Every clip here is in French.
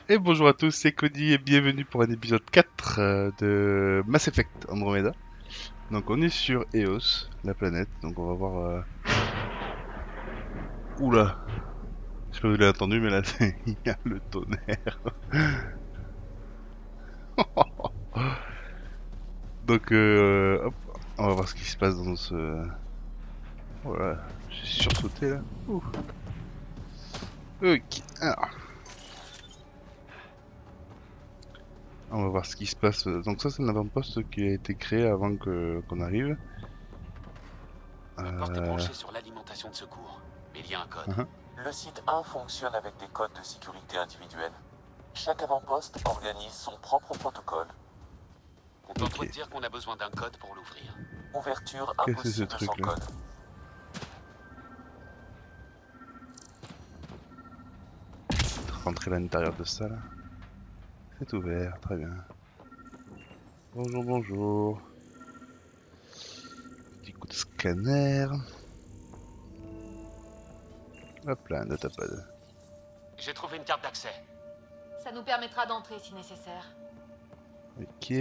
Et bonjour à tous, c'est Cody et bienvenue pour un épisode 4 de Mass Effect Andromeda. Donc on est sur Eos, la planète, donc on va voir... Oula, je sais pas si vous l'avez entendu mais là il y a le tonnerre. Donc hop, on va voir ce qui se passe dans ce... Voilà, j'ai sursauté là. Ouh. Ok, alors, on va voir ce qui se passe. Donc ça c'est un avant-poste qui a été créé avant qu'on arrive. La porte est Euh... branchée sur l'alimentation de secours, mais il y a un code. uh-huh. Le site 1 fonctionne avec des codes de sécurité individuels. Chaque avant-poste organise son propre protocole. Contente-toi de Ok, dire qu'on a besoin d'un code pour l'ouvrir. Ouverture qu'est-ce que c'est ce impossible sans truc là? code. Rentrer à l'intérieur de ça là. C'est ouvert, très bien. Bonjour, bonjour. Petit coup de scanner. Hop là, un datapad. J'ai trouvé une carte d'accès. Ça nous permettra d'entrer si nécessaire. Ok.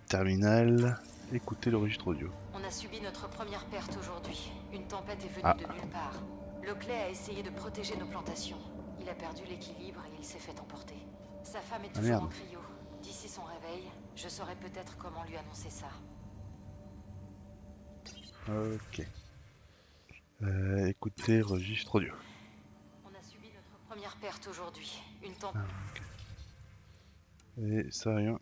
Terminal. Écoutez le registre audio. On a subi notre première perte aujourd'hui. Une tempête est venue Ah, de nulle part. Le Clay a essayé de protéger nos plantations. Il a perdu l'équilibre et il s'est fait emporter. Sa femme est ah toujours merde. en cryo. D'ici son réveil, je saurai peut-être comment lui annoncer ça. Ok. Écoutez registre audio. On a subi notre première perte aujourd'hui. Une tempête Ah, ok. Et ça, rien.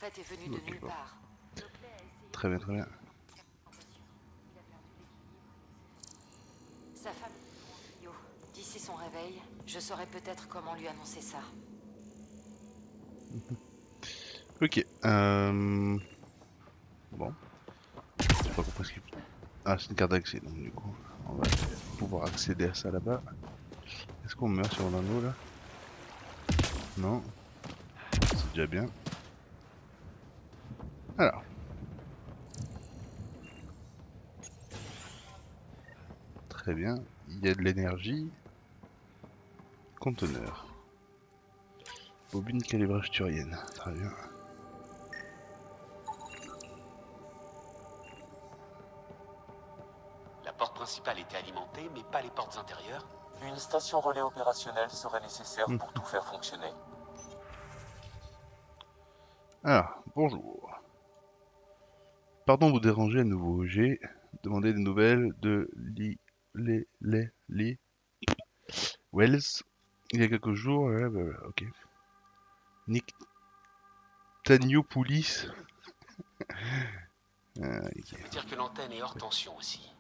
est venue de Ok, nulle bon. part. Le Clay a essayé Très bien, très bien. de protéger nos plantations. Il a perdu l'équilibre et il s'est fait... Sa femme est toujours en cryo. D'ici son réveil, je saurai peut-être comment lui annoncer ça. Ok. Bon. J'ai pas compris ce qu'il... Ah, c'est une carte d'accès, donc du coup, on va pouvoir accéder à ça là-bas. Est-ce qu'on meurt sur l'anneau là? Non. C'est déjà bien. Alors. Très bien. Il y a de l'énergie. Conteneur. Bobine calibrage turienne. Très bien. La porte principale était alimentée, mais pas les portes intérieures. Une station relais opérationnelle serait nécessaire Hmm. pour tout faire fonctionner. Alors, bonjour. Pardon de vous déranger à nouveau. J'ai demandé des nouvelles de Lee Wells il y a quelques jours. Ok. Nick Taniopoulis. Ça veut dire que l'antenne est hors tension aussi.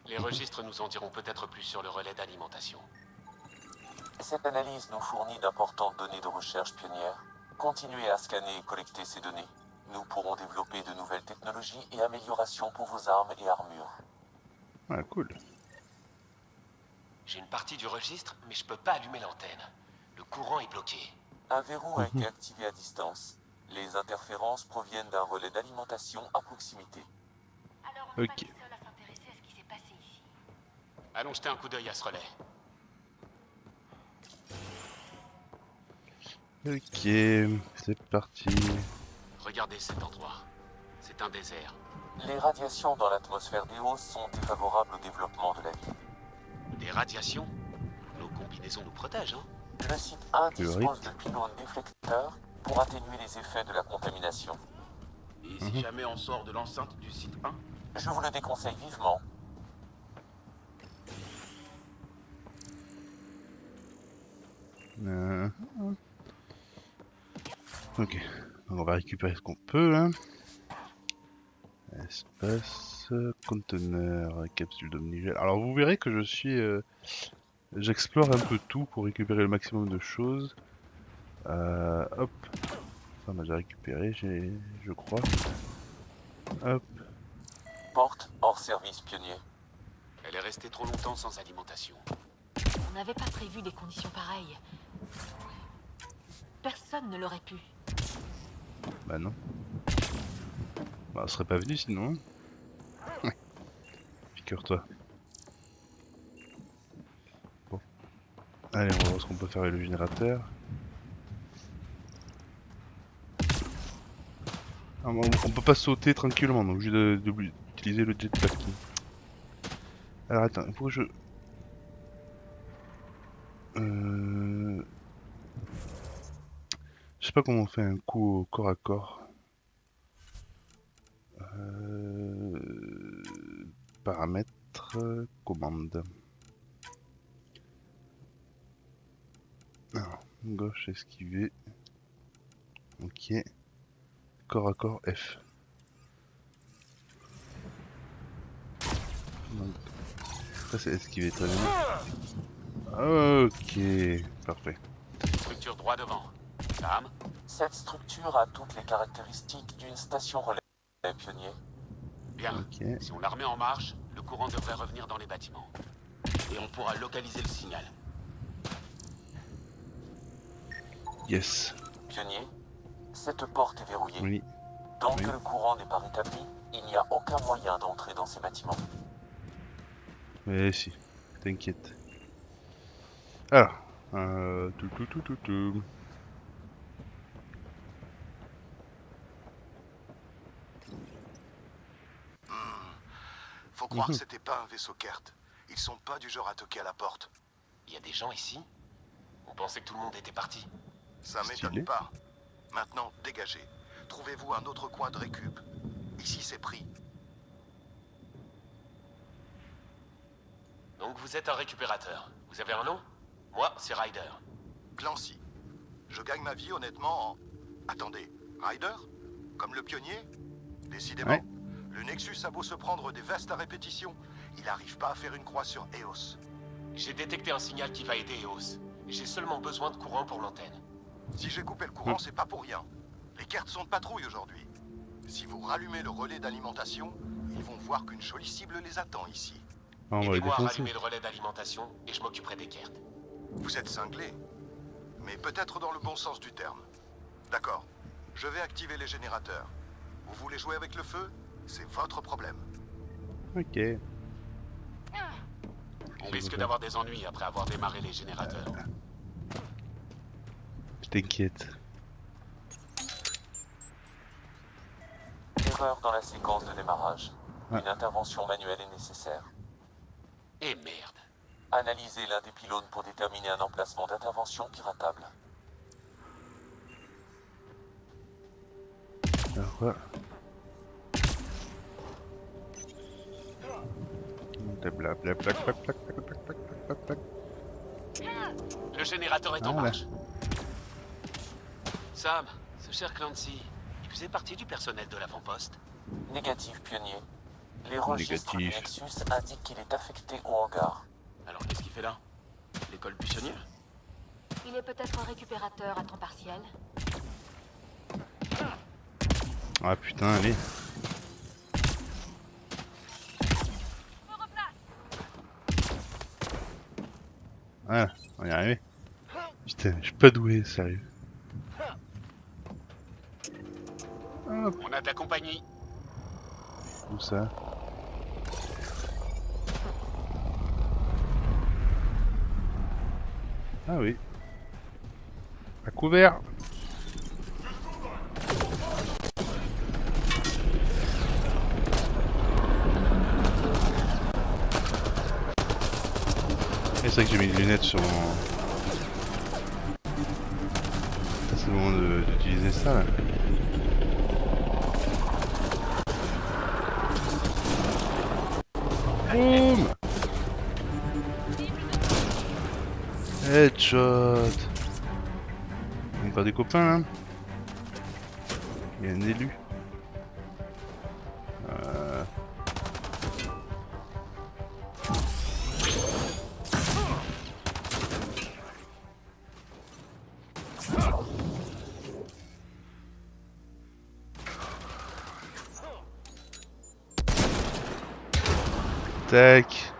Les registres nous en diront peut-être plus sur le relais d'alimentation. Cette analyse nous fournit d'importantes données de recherche pionnières. Continuez à scanner et collecter ces données. Nous pourrons développer de nouvelles technologies et améliorations pour vos armes et armures. Ah, cool. J'ai une partie du registre, mais je peux pas allumer l'antenne. Le courant est bloqué. Un verrou a été activé à distance. Les interférences proviennent d'un relais d'alimentation à proximité. Alors on n'est pas Ok. les seuls à s'intéresser à ce qui s'est passé ici. Allons jeter un coup d'œil à ce relais. Ok. C'est parti. Regardez cet endroit. C'est un désert. Les radiations dans l'atmosphère d'Eos sont défavorables au développement de la vie. Des radiations. Nos combinaisons nous protègent, hein. Le site 1 Fluorite. dispose de pylônes déflecteurs pour atténuer les effets de la contamination. Et si jamais on sort de l'enceinte du site 1? Je vous le déconseille vivement. Euh, Ok. Donc on va récupérer ce qu'on peut là. Espace, conteneur, capsule d'omnigel. Alors vous verrez que je suis... j'explore un peu tout pour récupérer le maximum de choses. Hop. Ça m'a déjà récupéré, je crois. Hop. Porte hors service pionnier. Elle est restée trop longtemps sans alimentation. On n'avait pas prévu des conditions pareilles. Personne ne l'aurait pu. Bah non. Bah on serait pas venu sinon. Hein. Piqueur-toi. Bon. Allez, on va voir ce qu'on peut faire avec le générateur. Ah, on peut pas sauter tranquillement, donc je vais d'utiliser le jetpack. Alors attends, il faut que je... Je sais pas comment on fait un coup au corps à corps. Paramètres, commande. Alors, gauche, esquiver. Ok. Corps à corps, F. Donc, ça c'est esquiver, très bien. Ok, parfait. Structure droit devant. Sam, Cette structure a toutes les caractéristiques d'une station relais, pionnier. bien. Ok. Si on la remet en marche, le courant devrait revenir dans les bâtiments. Et on pourra localiser le signal. Yes. Pionnier, cette porte est verrouillée. Oui. Tant Oui. que le courant n'est pas rétabli, il n'y a aucun moyen d'entrer dans ces bâtiments. Mais si, t'inquiète. Alors, tout. Faut croire que Mhm. c'était pas un vaisseau Kert. Ils sont pas du genre à toquer à la porte. Il y a des gens ici? On pensait que tout le monde était parti. Ça Stylé. m'étonne pas. Maintenant, dégagez. Trouvez-vous un autre coin de récup. Ici, c'est pris. Donc vous êtes un récupérateur. Vous avez un nom? Moi, c'est Ryder. Clancy. Je gagne ma vie honnêtement en... Attendez, Ryder? Comme le pionnier? Décidément. Ouais. Le Nexus a beau se prendre des vestes à répétition, il n'arrive pas à faire une croix sur Eos. J'ai détecté un signal qui va aider EOS. J'ai seulement besoin de courant pour l'antenne. Si j'ai coupé le courant, c'est pas pour rien. Les Kert sont de patrouille aujourd'hui. Si vous rallumez le relais d'alimentation, ils vont voir qu'une jolie cible les attend ici. Ah, on va les Aidez-moi à défoncer. rallumer le relais d'alimentation et je m'occuperai des Kert. Vous êtes cinglé, mais peut-être dans le bon sens du terme. D'accord, je vais activer les générateurs. Vous voulez jouer avec le feu? C'est votre problème. Ok. On risque d'avoir des ennuis après avoir démarré les générateurs. T'inquiète. Erreur dans la séquence de démarrage. Ah. Une intervention manuelle est nécessaire. Et merde. Analysez l'un des pylônes pour déterminer un emplacement d'intervention piratable. Alors voilà. Le générateur est Ah, en là. marche. Sam, ce cher Clancy, il faisait partie du personnel de l'avant-poste. Négatif, pionnier. Les registres du Négatif. Nexus indiquent qu'il est affecté au hangar. Alors qu'est-ce qu'il fait là? L'école buissonnière? Il est peut-être un récupérateur à temps partiel. Ah putain, allez. Ah, on y est arrivé. Putain, je suis pas doué, sérieux. Hop, On a de la compagnie. où ça? Ah oui. À couvert. Et c'est vrai que j'ai mis des lunettes sur mon... C'est le moment d'utiliser ça là. Boum! Headshot! On est pas des copains là? Il y a un élu. Tac.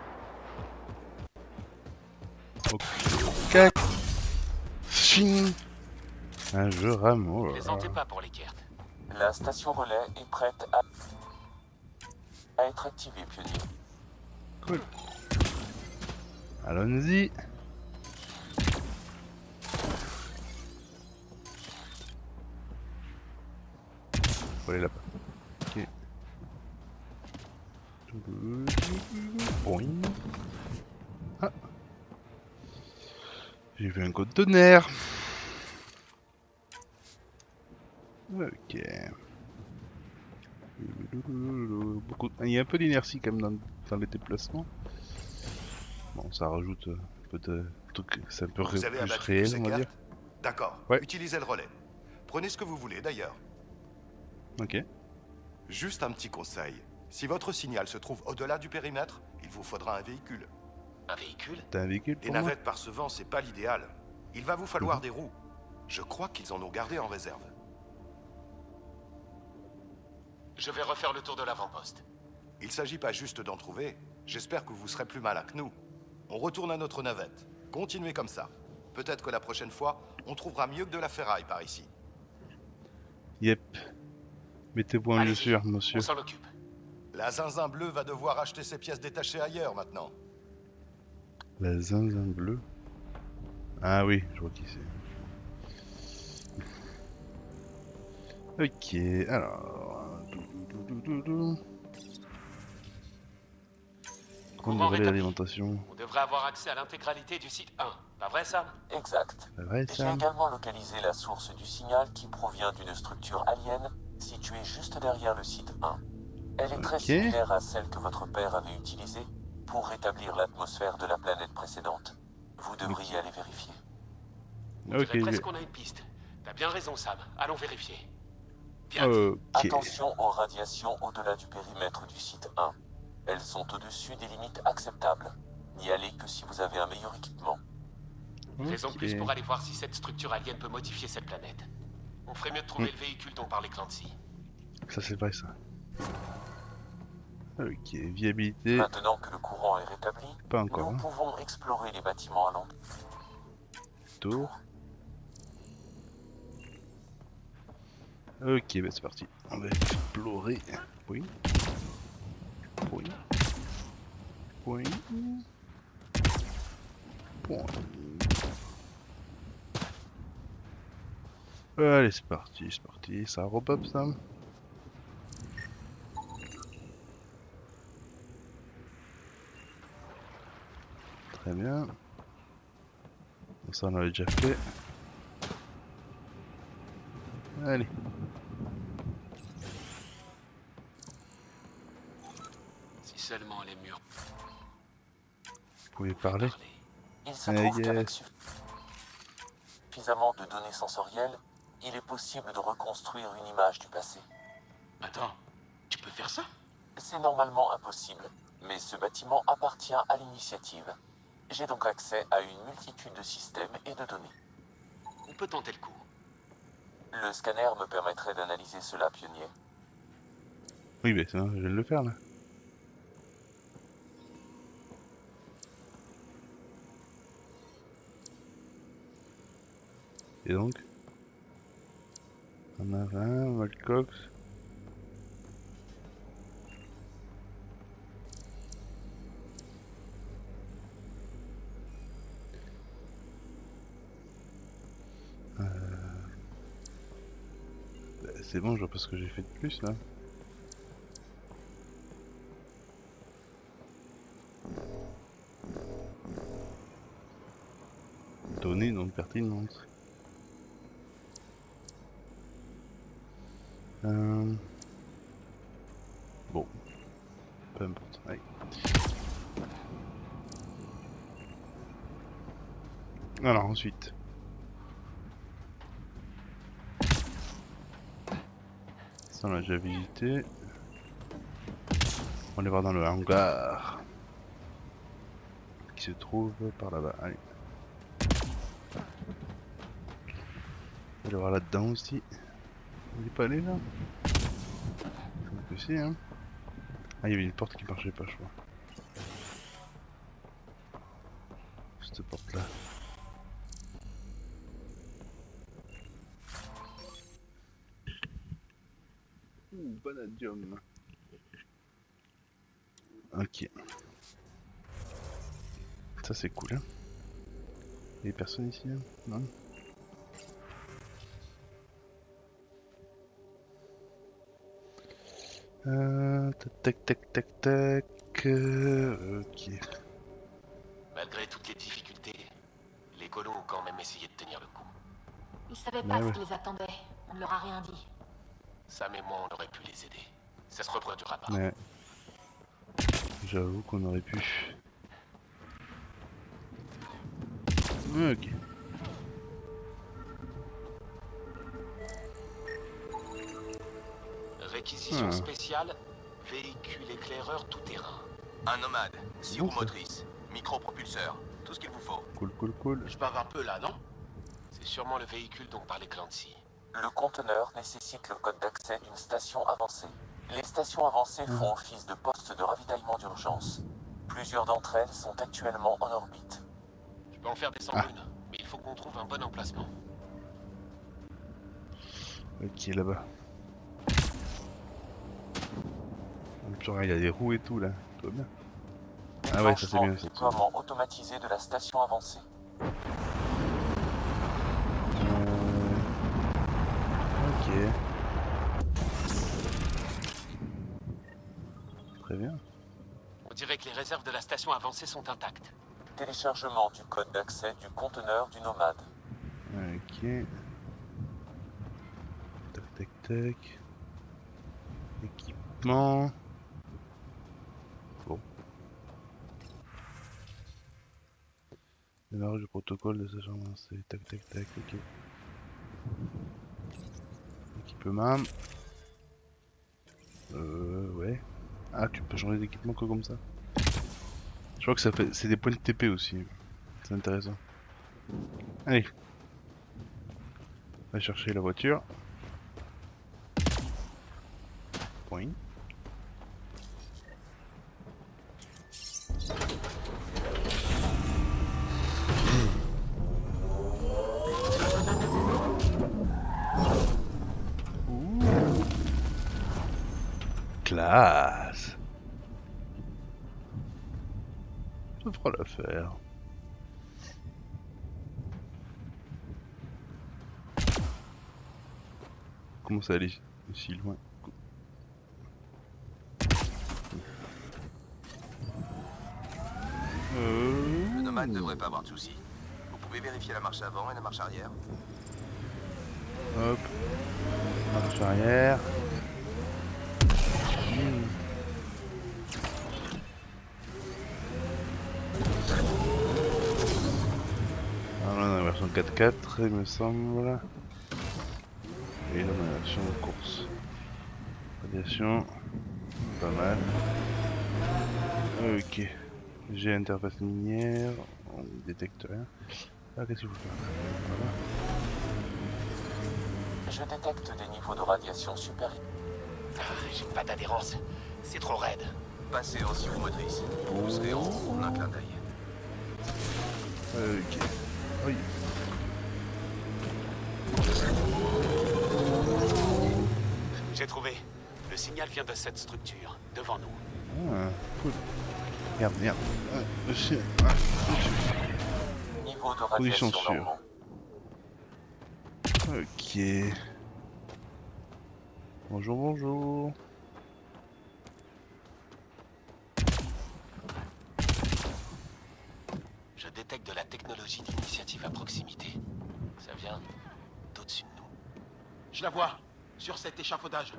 Ok. Ching. Un jeu rame. Oh là là. Plaisantez pas pour les Kert. La station relais est prête à être activée, pionnier. Cool. Allons-y. Faut aller là-bas. Ok. Boing. Ah. J'ai vu un conteneur. Ok. Il y a un peu d'inertie quand même dans les déplacements. Bon, ça rajoute un peu de truc, c'est un peu Vous avez plus abattu tous réel, ces on va dire. cartes? D'accord. Ouais. Utilisez le relais. Prenez ce que vous voulez d'ailleurs. Ok. Juste un petit conseil. Si votre signal se trouve au-delà du périmètre, il vous faudra un véhicule. Un véhicule? T'as un véhicule Les pour moi? navettes par ce vent, c'est pas l'idéal. Il va vous falloir des roues. Je crois qu'ils en ont gardé en réserve. Je vais refaire le tour de l'avant-poste. Il s'agit pas juste d'en trouver. J'espère que vous serez plus malin que nous. On retourne à notre navette. Continuez comme ça. Peut-être que la prochaine fois, on trouvera mieux que de la ferraille par ici. Yep. Mettez-vous en lieu Allez-y, sûr, monsieur. on s'en occupe. La zinzin bleue va devoir acheter ses pièces détachées ailleurs maintenant. La zinzin bleue. Ah oui, je vois qui c'est. Ok, alors. Compte de relais rétabli. d'alimentation. On devrait avoir accès à l'intégralité du site 1. Pas vrai, Sam? Exact. C'est vrai J'ai ça? également localisé la source du signal qui provient d'une structure alien située juste derrière le site 1. Elle est très Ok. similaire à celle que votre père avait utilisée pour rétablir l'atmosphère de la planète précédente. Vous devriez aller vérifier. On Ok, dirait presque qu'on a une piste. T'as bien raison, Sam. Allons vérifier. Bien dit. ok. Attention aux radiations au-delà du périmètre du site 1. Elles sont au-dessus des limites acceptables. N'y allez que si vous avez un meilleur équipement. Raison de Ok. plus pour aller voir si cette structure alien peut modifier cette planète. On ferait mieux de trouver le véhicule dont parlait Clancy. Ça c'est vrai ça. Ok, viabilité, Maintenant que le courant est rétabli, pas encore. nous Hein. pouvons explorer les bâtiments alentours. Tour. Ok, bah c'est parti. On va explorer. Oui. Oui. Oui. Point. Allez, c'est parti, c'est parti. Ça repop ça. Très bien. Ça on l'avait déjà fait. Allez. Si seulement les murs Vous pouvez pouvaient parler. Il se Ah, trouve yes. qu'avec suffisamment de données sensorielles, il est possible de reconstruire une image du passé. Attends, tu peux faire ça? C'est normalement impossible, mais ce bâtiment appartient à l'initiative. J'ai donc accès à une multitude de systèmes et de données. On peut tenter le coup. Le scanner me permettrait d'analyser cela, pionnier. Oui, mais ça, je viens de le faire là. Et donc un marin, Malcox. C'est bon, je vois pas ce que j'ai fait de plus là. Données non pertinentes. Bon, peu importe. Allez. Alors ensuite. Ça on l'a déjà visité. On va aller voir dans le hangar. Qui se trouve par là-bas. Allez. On va aller voir là-dedans aussi. On n'est pas allé là? Je pense que si hein. Ah il y avait une porte qui marchait pas je crois. Cette porte là. Vanadium. Ok. Ça c'est cool hein. Il y a personne ici hein? Non? Tac tac tac tac. Ok. Malgré toutes les difficultés, les colons ont quand même essayé de tenir le coup. Ils savaient Ouais, pas ouais. ce qui les attendait. On ne leur a rien dit. Sam et moi, on aurait pu les aider. Ça se reproduira pas. Ouais. J'avoue qu'on aurait pu. Ok. Réquisition Hmm. spéciale, véhicule éclaireur tout-terrain. Un nomade, 6 Bon, roues ça. motrices, micropropulseur, tout ce qu'il vous faut. Cool cool cool. Je bave un peu là, non? C'est sûrement le véhicule dont parlait Clancy. Le conteneur nécessite le code d'accès d'une station avancée. Les stations avancées font office de poste de ravitaillement d'urgence. Plusieurs d'entre elles sont actuellement en orbite. Je peux en faire descendre une, mais il faut qu'on trouve un bon emplacement. Ok, là-bas. Oh, putain, il y a des roues et tout là. Tout va bien. Ah ouais, ça c'est Déclenchement bien du ça. déploiement automatisé de la station avancée. Ok. Très bien. On dirait que les réserves de la station avancée sont intactes. Téléchargement du code d'accès du conteneur du nomade. Ok. Tac tac tac. Équipement. Bon. Démarrage du protocole de sachant avancé. Tac tac tac, ok. Équipement. Ouais. Ah, tu peux changer d'équipement que comme ça. Je crois que ça fait. C'est des points de TP aussi. C'est intéressant. Allez. On va chercher la voiture. Point. Ouh. Classe. Ça fera l'affaire. Comment ça aller si loin? Le nomade ne devrait pas avoir de soucis. Vous pouvez vérifier la marche avant et la marche arrière. Hop. Marche arrière. Alors là on a la version 4x4 il me semble. Et là on a la version course. Radiation. Pas mal. Ok. J'ai interface minière. On détecte rien. Ah qu'est-ce qu'il faut faire? Voilà. Je détecte des niveaux de radiation supérieurs. Ah, j'ai pas d'adhérence. C'est trop raide. Passez en 6 roues motrices. Vous serez en haut en un clin d'œil. Ok. Oui. J'ai trouvé. Le signal vient de cette structure, devant nous. Ah, cool. Merde, merde. Niveau de Position radiation sûre. normaux. Ok. Bonjour, bonjour. Je détecte de la technologie d'initiative à proximité. Ça vient d'au-dessus de nous. Je la vois, sur cet échafaudage.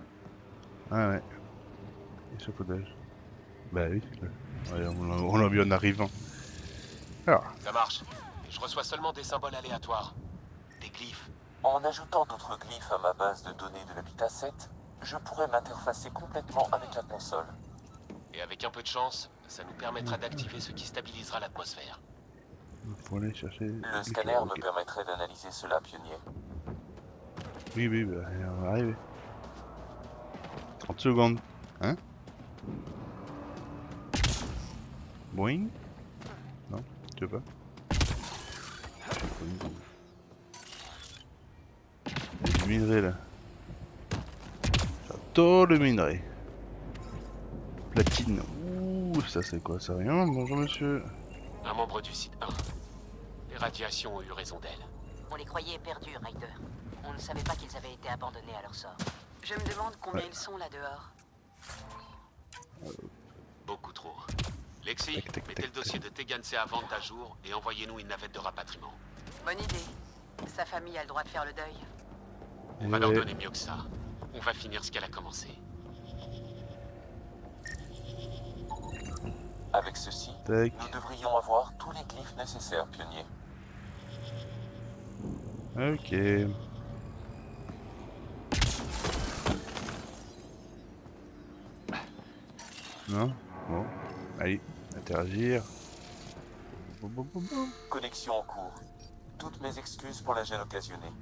Ah ouais. Échafaudage. Bah oui. Ouais, on l'a vu en arrivant. Alors, Ça marche. Je reçois seulement des symboles aléatoires. Des glyphes. En ajoutant d'autres glyphes à ma base de données de l'habitat 7, je pourrais m'interfacer complètement avec la console. Et avec un peu de chance, ça nous permettra d'activer ce qui stabilisera l'atmosphère. faut aller chercher. Le scanner me permettrait d'analyser cela, pionnier. Oui, oui, bah, on va arriver. 30 secondes. Hein? Boing? Non, tu veux pas? Il y a du minerai là. J'adore le minerai. Platine. Ouh, ça c'est quoi ça? Rien? Bonjour monsieur. Un membre du site 1. Les radiations ont eu raison d'elle. On les croyait perdus, Ryder. On ne savait pas qu'ils avaient été abandonnés à leur sort. Je me demande combien ils sont là dehors. Beaucoup trop. Lexi, Tac, tac, mettez tac. le dossier de Tegan à vente à jour et envoyez-nous une navette de rapatriement. Bonne idée. Sa famille a le droit de faire le deuil. On va leur Ouais. donner mieux que ça. On va finir ce qu'elle a commencé. Avec ceci, Tac. nous devrions avoir tous les glyphes nécessaires, pionnier. Ok. Non? Bon. Allez, interagir. Boum, boum, boum, boum. Connexion en cours. Toutes mes excuses pour la gêne occasionnée.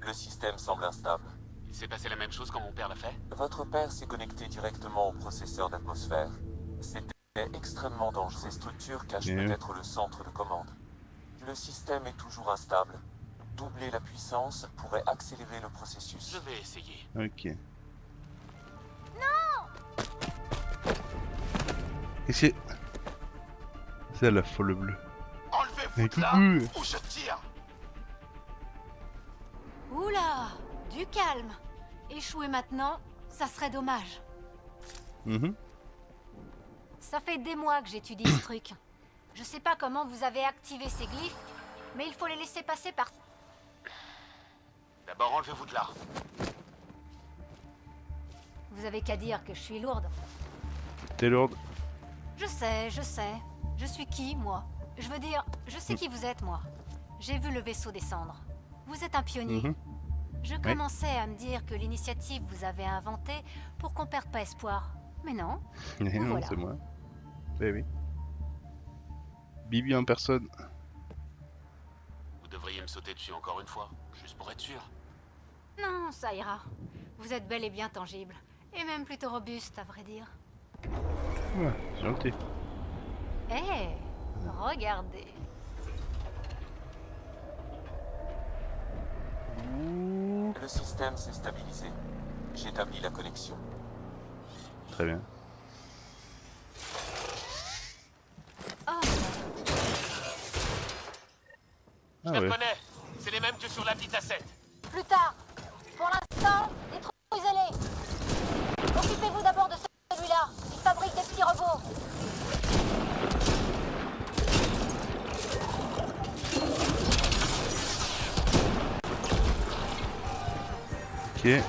Le système semble instable. Il s'est passé la même chose quand mon père l'a fait? Votre père s'est connecté directement au processeur d'atmosphère. C'était extrêmement dangereux. Ces structures cachent Bien. peut-être le centre de commande. Le système est toujours instable. Doubler la puissance pourrait accélérer le processus. Je vais essayer. Ok. Qu'est-ce que c'est la folle bleue? Enlevez-vous Mais de là coucou! ou je tire. Oula, du calme. Échouer maintenant, ça serait dommage. Mhm. Ça fait des mois que j'étudie ce truc. Je sais pas comment vous avez activé ces glyphes, mais il faut les laisser passer par... D'abord, enlevez-vous de là. Vous avez qu'à dire que je suis lourde. T'es lourde. Je sais, je sais. Je suis qui, moi? Je veux dire, je sais qui vous êtes, moi. J'ai vu le vaisseau descendre. Vous êtes un pionnier. Mhm. Je commençais à me dire que l'initiative vous avez inventée pour qu'on perde pas espoir. Mais non. Eh non, Voilà. c'est moi. Eh oui. Bibi en personne. Vous devriez me sauter dessus encore une fois, juste pour être sûr. Non, ça ira. Vous êtes bel et bien tangible. Et même plutôt robuste, à vrai dire. Ouais, c'est gentil. Hé, regardez. Ouh. Le système s'est stabilisé. J'établis la connexion. Très bien. Oh, Je Ah les ouais. reconnais. C'est les mêmes que sur la petite asset. plus tard. Pour l'instant, détruisez-les. Occupez-vous d'abord de celui-là. Il fabrique des petits robots. Ok.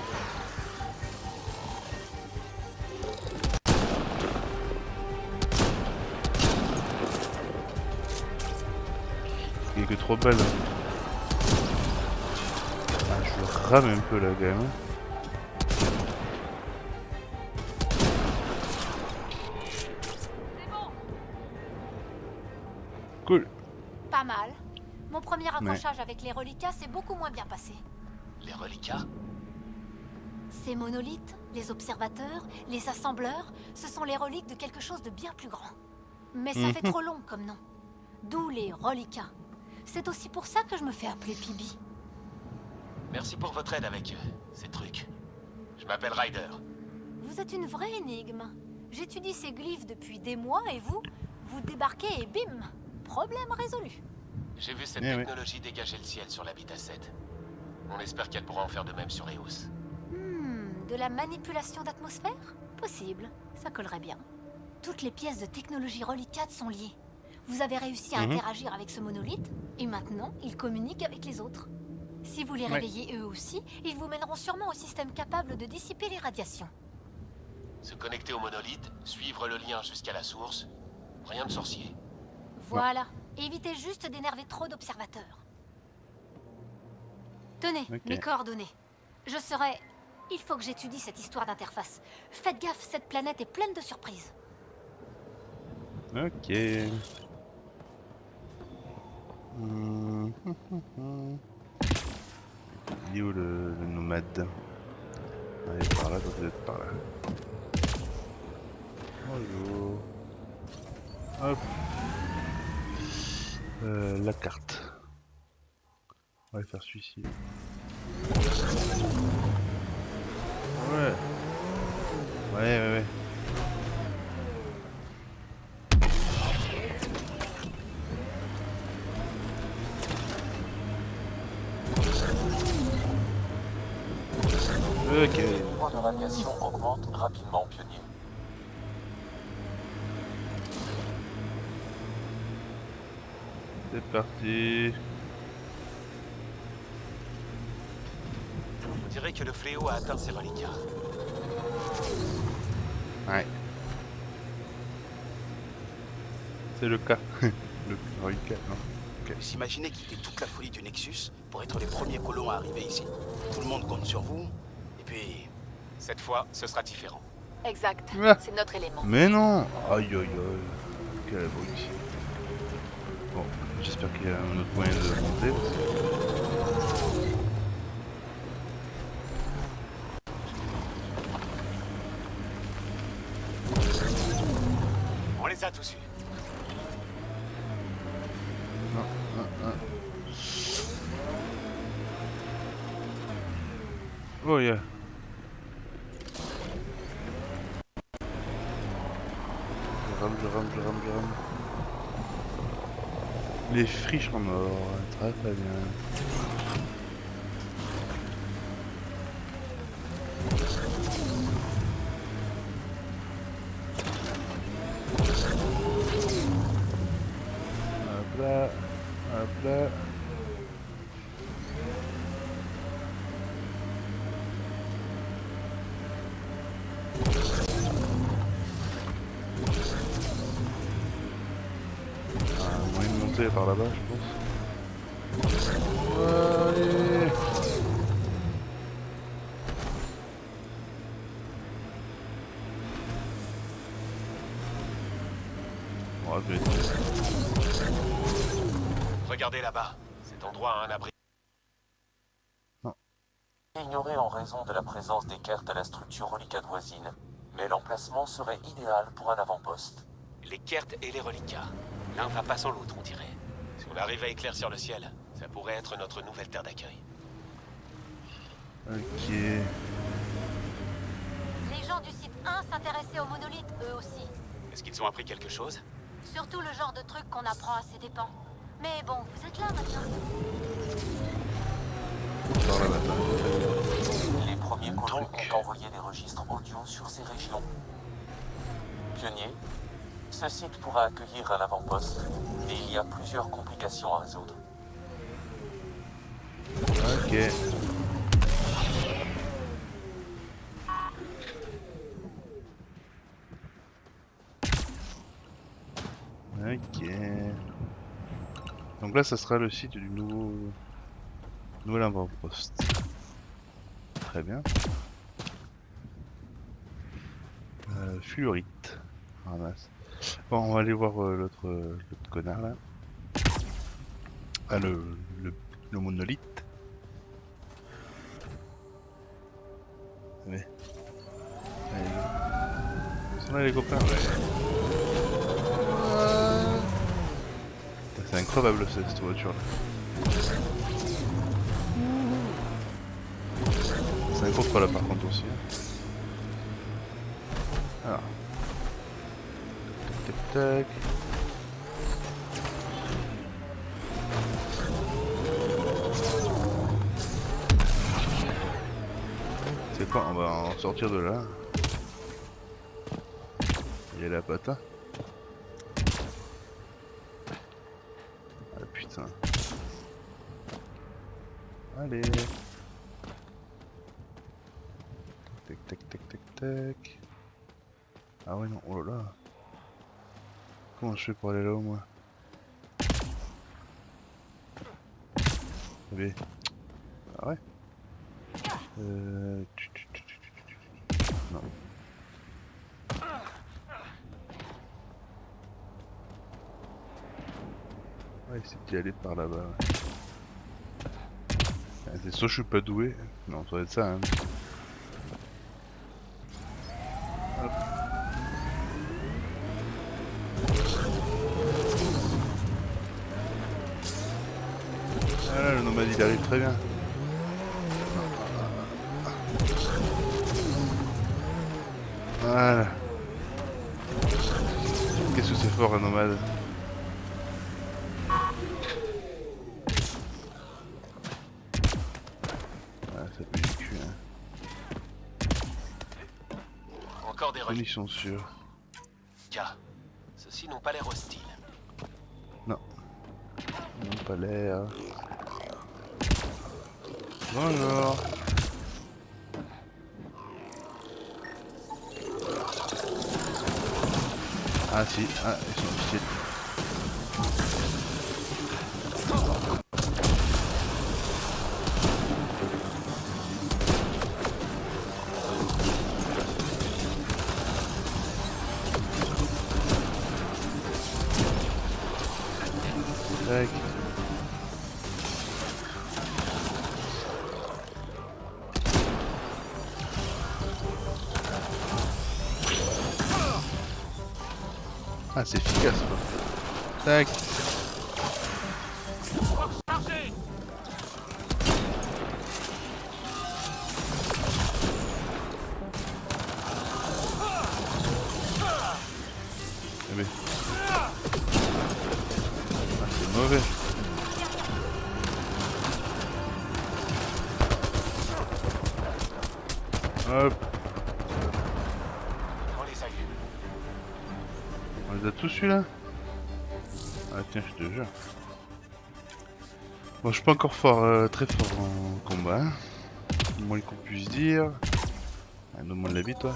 Il y a que 3 balles. Ah, je rame un peu là quand même. Cool. Pas mal. Mon premier accrochage avec les reliquats s'est beaucoup moins bien passé. Les reliquats? Ces monolithes, les observateurs, les assembleurs, ce sont les reliques de quelque chose de bien plus grand. Mais ça fait trop long comme nom. D'où les reliquats. C'est aussi pour ça que je me fais appeler Pibi. Merci pour votre aide avec ces trucs. Je m'appelle Ryder. Vous êtes une vraie énigme. J'étudie ces glyphes depuis des mois et vous débarquez et bim, problème résolu. J'ai vu cette Eh oui. technologie dégager le ciel sur l'Habitat 7. On espère qu'elle pourra en faire de même sur Eos. De la manipulation d'atmosphère? Possible, ça collerait bien. Toutes les pièces de technologie relicate sont liées. Vous avez réussi à interagir avec ce monolithe, et maintenant, il communique avec les autres. Si vous les Ouais. réveillez eux aussi, ils vous mèneront sûrement au système capable de dissiper les radiations. Se connecter au monolithe, suivre le lien jusqu'à la source, rien de sorcier. Voilà, évitez juste d'énerver trop d'observateurs. Tenez, Ok. mes coordonnées. Je serai... Il faut que j'étudie cette histoire d'interface. Faites gaffe, cette planète est pleine de surprises. Ok. Hum, hum, hum, hum. Il est où le nomade? Allez, par là, donc vous êtes par là. Bonjour. Hop. La carte. On va faire celui-ci. Ouais. Ouais. Ok. Le niveau de radiation augmente rapidement, pionnier. C'est parti. On dirait que le fléau a atteint ces reliquats. Ouais. C'est le cas. Le reliquat, non. Vous imaginez quitter toute la folie du Nexus pour être les premiers colons à arriver ici. Tout le monde compte sur vous. Et puis... Cette fois, ce sera différent. Exact. Ah. C'est notre élément. Mais non. Aïe aïe aïe. Quel abruti. Bon, j'espère qu'il y a un autre moyen de monter. On les a tous eus. Oh yeah. Je rame. Les friches en or, très bien. Hop là, hop là. Moyen de monter par là-bas, je pense. Allez. On va vite. Regardez là-bas. Cet endroit a un abri. Ignoré en raison de la présence des cartes à la structure relicate voisine, mais l'emplacement serait idéal pour un avant-poste. Les Kert et les reliquats. L'un va pas sans l'autre, on dirait. Si on arrive à éclaircir le ciel, ça pourrait être notre nouvelle terre d'accueil. Ok. Les gens du site 1 s'intéressaient aux monolithes, eux aussi. Est-ce qu'ils ont appris quelque chose? Surtout le genre de truc qu'on apprend à ses dépens. Mais bon, vous êtes là maintenant. Par là maintenant. Les premiers Un colons truc. ont envoyé des registres audio sur ces régions. Pionnier, ce site pourra accueillir un avant-poste, mais il y a plusieurs complications à résoudre. Ok. Ok. Donc là, ça sera le site du nouvel avant-poste. Très bien. Fluorite. Ramasse. Bon, on va aller voir l'autre connard là. Ah, le monolithe. Ouais. Allez. Ils sont là les copains, ouais. Putain, c'est incroyable cette voiture là. C'est un contrôle là par contre aussi. Alors. Tac tac tac. C'est quoi? On va en sortir de là. Il y a la patin. Ah putain. Allez. Tac tac tac tac tac. Ah ouais non, oh là là. Comment je fais pour aller là au moins? Mais... Ah ouais. Non. Ouais, c'est d'y aller par là-bas. Ouais. Ah, c'est soit je suis pas doué. Non, ça doit être ça. Hein. Hop. Ah là, le nomade il arrive très bien. Voilà. Qu'est-ce que c'est fort un nomade. Ah, ça pue du cul hein. Encore des Ils reliquats. sont sûrs. Ceux-ci n'ont pas l'air hostiles. Non. Non, pas l'air. Bonjour. Ah si, ah, ils sont officiels. Tac. Ah, c'est efficace quoi. Tac. Eh ben. Ah, c'est mauvais. Hop. On les a eus. On les a tous celui-là. Ah tiens, je te jure. Bon, je suis pas encore fort, très fort en combat. Hein. Le moins qu'on puisse dire. Ah, donne-moi de la vie, toi.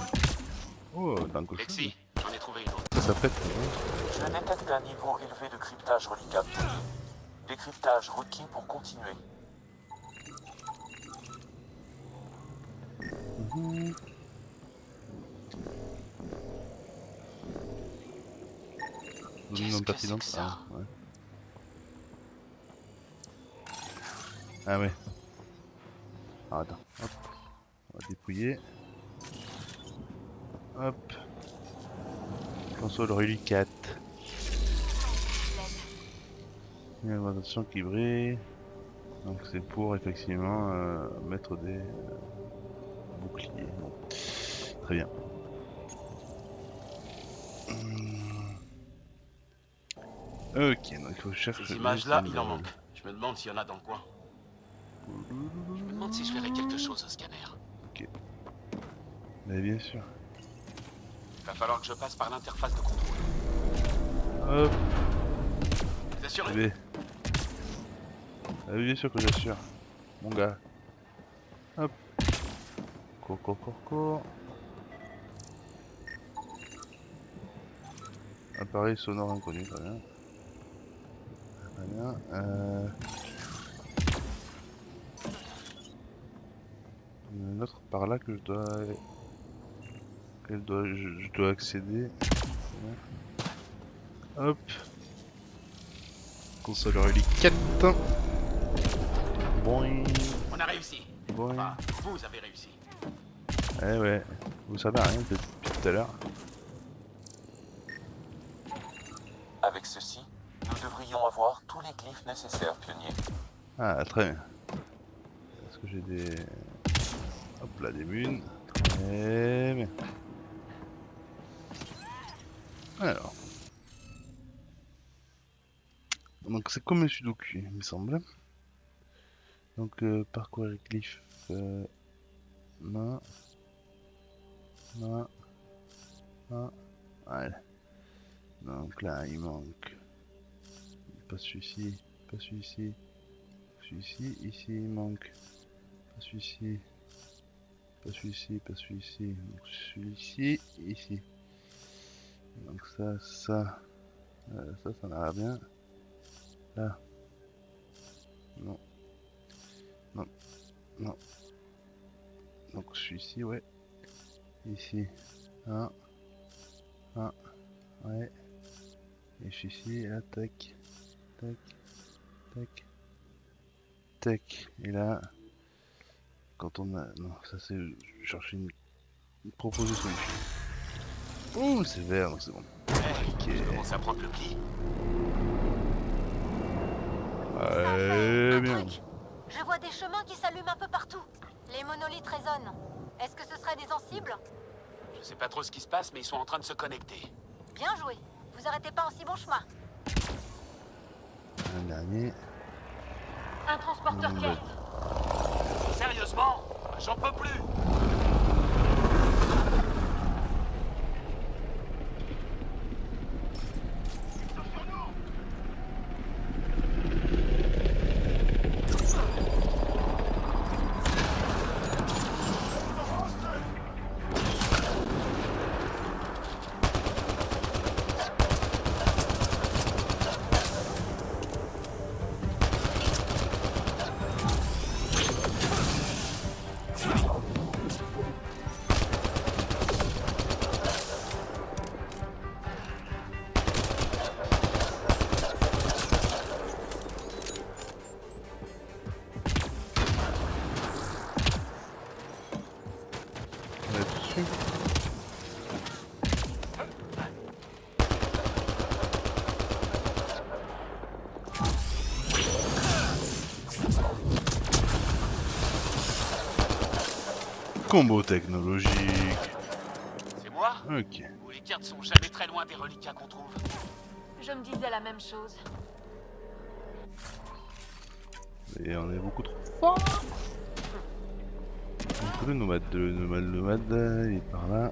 Oh, d'un coup. Lexi, j'en ai trouvé une autre. Ça pète. Ouais. Je détecte un niveau élevé de cryptage reliquat pionnier. Décryptage requis pour continuer. Mhm. Qu'est-ce que Pertinente. c'est que ça? Ah, ouais. Ah ouais. Ah, attends, hop. On va dépouiller. Hop. Console reliquat. Une augmentation qui brille. Donc c'est pour effectivement mettre des boucliers. Bon. Très bien. Ok, donc il faut chercher. Ces images-là, il en manque. Je me demande s'il y en a dans le coin. Je me demande si je verrai quelque chose au scanner. Mais bien sûr. Va falloir que je passe par l'interface de contrôle. Hop. Vous assurez? Allez. Ah oui, bien sûr que j'assure. Mon gars. Hop. Cours. Appareil sonore inconnu, très bien. Très bien. Il y en a une autre par là que je dois... je dois accéder. Hop. Console reliquat. Boing. On a réussi. Boing. Enfin, vous avez réussi. Eh ouais. Vous savez rien depuis tout à l'heure. Avec ceci, nous devrions avoir tous les glyphes nécessaires, pionnier. Ah, très bien. Est-ce que j'ai des... Hop là, des munes. Très bien. Alors. Donc c'est comme un sudoku, il me semble. Donc parcourir glyphes. Main. Voilà. Donc là, il manque. Pas celui-ci. Celui-ci, ici il manque. Pas celui-ci. Donc celui-ci, ici. Donc ça n'a l'air bien. Là. Non. Donc celui-ci, ouais. Ici. Un. Ouais. Et celui-ci, là, tac. Et là, quand on a... Non, ça c'est... Je cherche une proposition. Ouh, c'est vert, donc c'est bon. Je commence à prendre le pli. Un Bien. truc. Je vois des chemins qui s'allument un peu partout. Les monolithes résonnent. Est-ce que ce serait des sensibles? Je sais pas trop ce qui se passe, mais ils sont en train de se connecter. Bien joué. Vous arrêtez pas en si bon chemin. Un dernier. Un transporteur quête. Sérieusement? J'en peux plus. Combo technologique. C'est moi? Ok. Ou les cartes sont jamais très loin des reliquats qu'on trouve? Je me disais la même chose. Et on est beaucoup trop fort. Donc, le nomade, il est par là.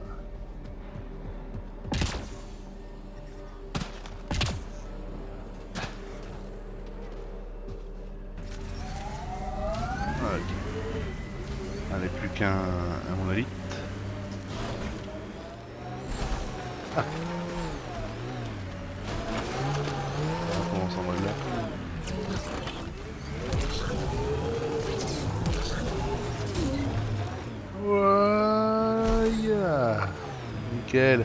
Ok. Allez, plus qu'un monolithe. Ah. On commence en mode là. Voilà. Nickel.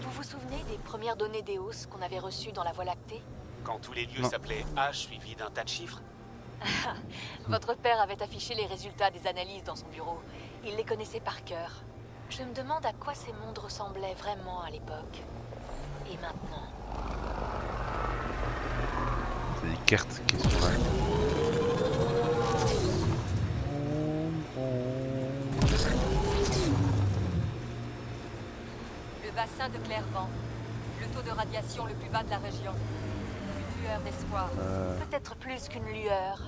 Vous vous souvenez des premières données d'EOS qu'on avait reçues dans la Voie lactée? Quand tous les lieux Non. s'appelaient H suivi d'un tas de chiffres? Votre père avait affiché les résultats des analyses dans son bureau. Il les connaissait par cœur. Je me demande à quoi ces mondes ressemblaient vraiment à l'époque. Et maintenant? C'est les cartes qui sont là. Le bassin de Clairvent. Le taux de radiation le plus bas de la région. Une lueur d'espoir. Peut-être plus qu'une lueur.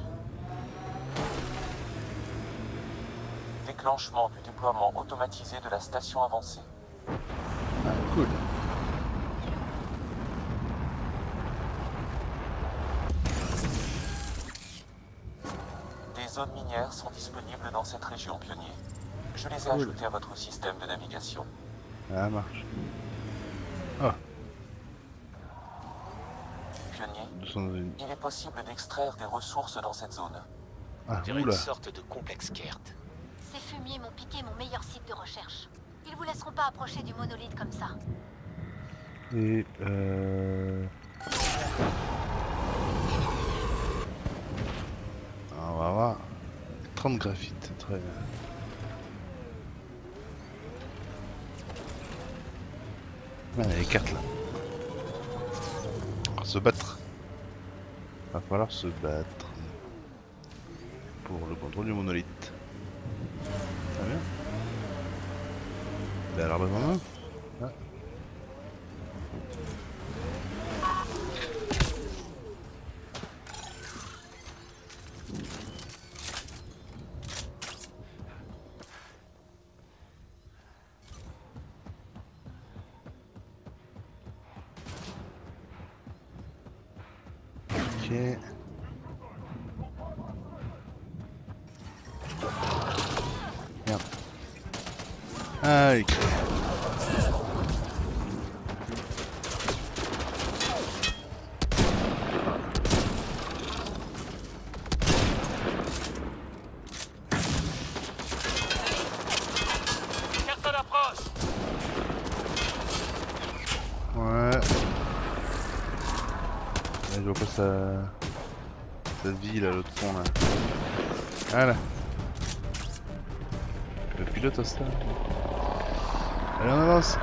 Déclenchement du déploiement automatisé de la station avancée. Ah, cool. Des zones minières sont disponibles dans cette région, pionnier. Je les ai Cool. ajoutées à votre système de navigation. Ça marche. Pionnier, 201. il est possible d'extraire des ressources dans cette zone. Ah, On dirait une oula. sorte de complexe Kert. Ces fumiers m'ont piqué mon meilleur site de recherche. Ils vous laisseront pas approcher du monolithe comme ça. Et on va voir. 30 graphites, très bien. Ah, il y a les cartes là. On va se battre. Va falloir se battre. Pour le contrôle du monolithe. Très bien. Il a l'air devant nous. Ah. Ok. Merde. Aïe. Carton approche! Ouais. Là, je vois pas sa vie là, l'autre fond là. Voilà. Le pilote au stade. Allez, on avance.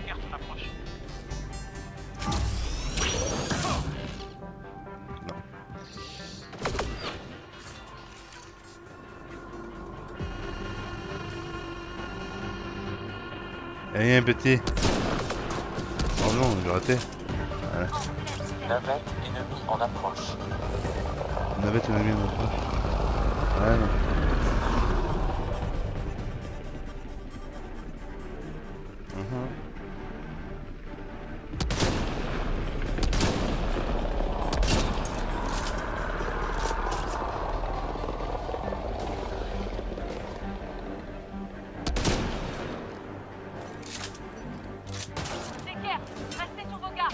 Carton approche. Allez, un petit. Oh non, j'ai raté. Voilà. Navette ennemie en approche. Navette, on a mis un autre. Ouais, non. Mhm. Decker, restez sur vos gardes.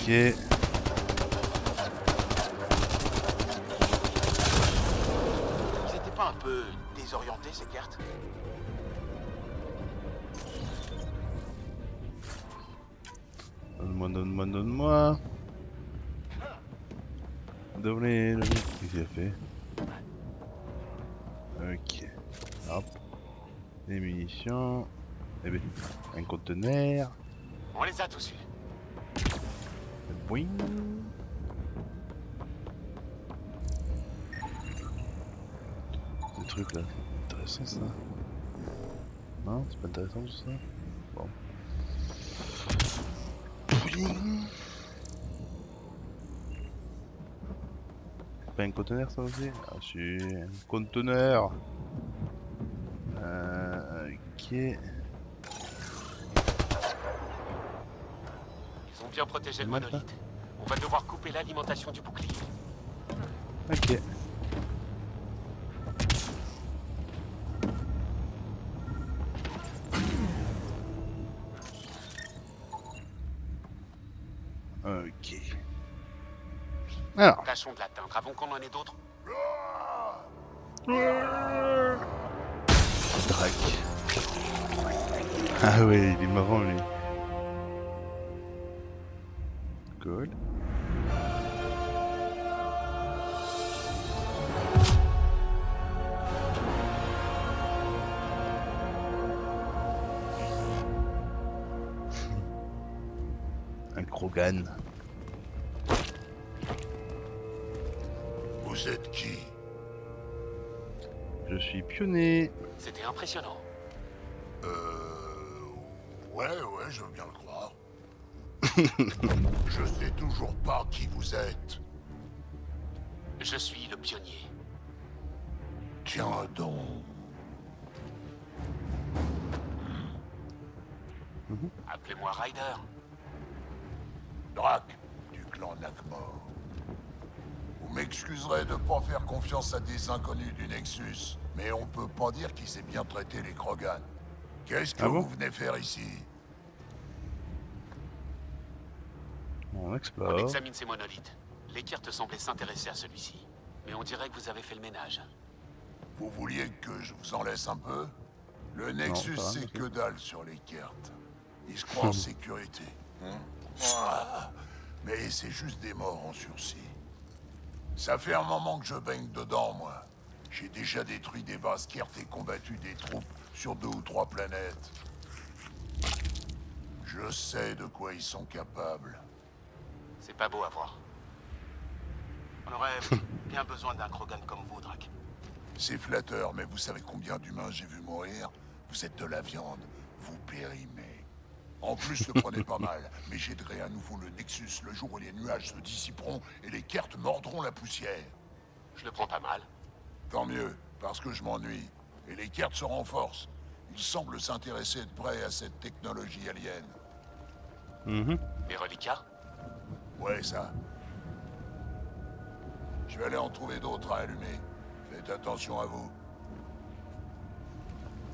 Ok. Ils étaient pas un peu désorientés, ces cartes? Donne-moi, donne-moi, donne-moi. Donnez, donnez. Qu'est-ce qu'il a fait? Ok. Hop. Des munitions. Eh ben, un conteneur. On les a tous eus. Boing. Le truc là, c'est intéressant ça. Non, c'est pas intéressant tout ça. Bon. Boing. C'est pas un conteneur ça aussi? Ah si, un conteneur. Ok. Ils ont bien protégé le monolithe. On va devoir couper l'alimentation du bouclier. Ok. Ok. Alors. Tâchons de l'atteindre avant qu'on en ait d'autres. Drac. Ah ouais, il est marrant lui. Cool. Un Krogan. Vous êtes qui? Je suis pionnier. C'était impressionnant. Ouais, je veux bien le croire. Je sais toujours pas qui vous êtes. Je suis le pionnier. Tiens donc. Appelez-moi Ryder. Drac, du clan Nakmor. Vous m'excuserez de pas faire confiance à des inconnus du Nexus, mais on peut pas dire qu'il s'est bien traité les Krogan. Qu'est-ce que Ah bon vous venez faire ici? On On explore. examine ces monolithes. Les Kirtes semblaient s'intéresser à celui-ci. Mais on dirait que vous avez fait le ménage. Vous vouliez que je vous en laisse un peu? Le Nexus, ça va, c'est merci. que dalle sur les cartes. Ils se croient en sécurité. Ah, mais c'est juste des morts en sursis. Ça fait un moment que je baigne dedans, moi. J'ai déjà détruit des bases cartes et combattu des troupes sur 2 ou 3 planètes. Je sais de quoi ils sont capables. C'est pas beau à voir. On aurait bien besoin d'un Krogan comme vous, Drac. C'est flatteur, mais vous savez combien d'humains j'ai vu mourir? Vous êtes de la viande, vous périmez. En plus, le prenez pas mal, mais j'aiderai à nouveau le Nexus le jour où les nuages se dissiperont et les cartes mordront la poussière. Je le prends pas mal. Tant mieux, parce que je m'ennuie. Et les cartes se renforcent. Ils semblent s'intéresser de près à cette technologie alien. Les reliquats? Ouais, ça. Je vais aller en trouver d'autres à allumer. Faites attention à vous.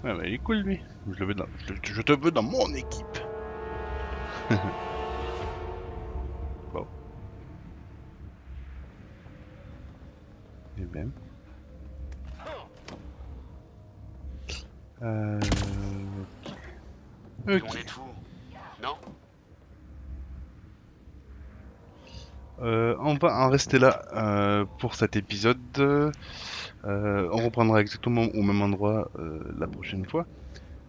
Ah bah il est cool lui. Je te veux dans mon équipe. Bon. Eh bien. Et Ok. on est tout. Non? On va en rester là pour cet épisode. On reprendra exactement au même endroit la prochaine fois.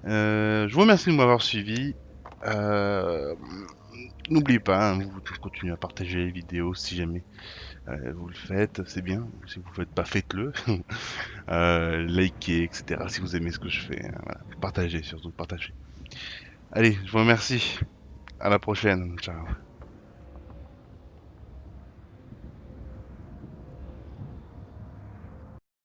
Je vous remercie de m'avoir suivi. N'oubliez pas, hein, vous continuez à partager les vidéos si jamais vous le faites, c'est bien. Si vous le faites pas, faites-le. Likez, etc. Si vous aimez ce que je fais. Voilà. Partagez, surtout partagez. Allez, je vous remercie. À la prochaine. Ciao.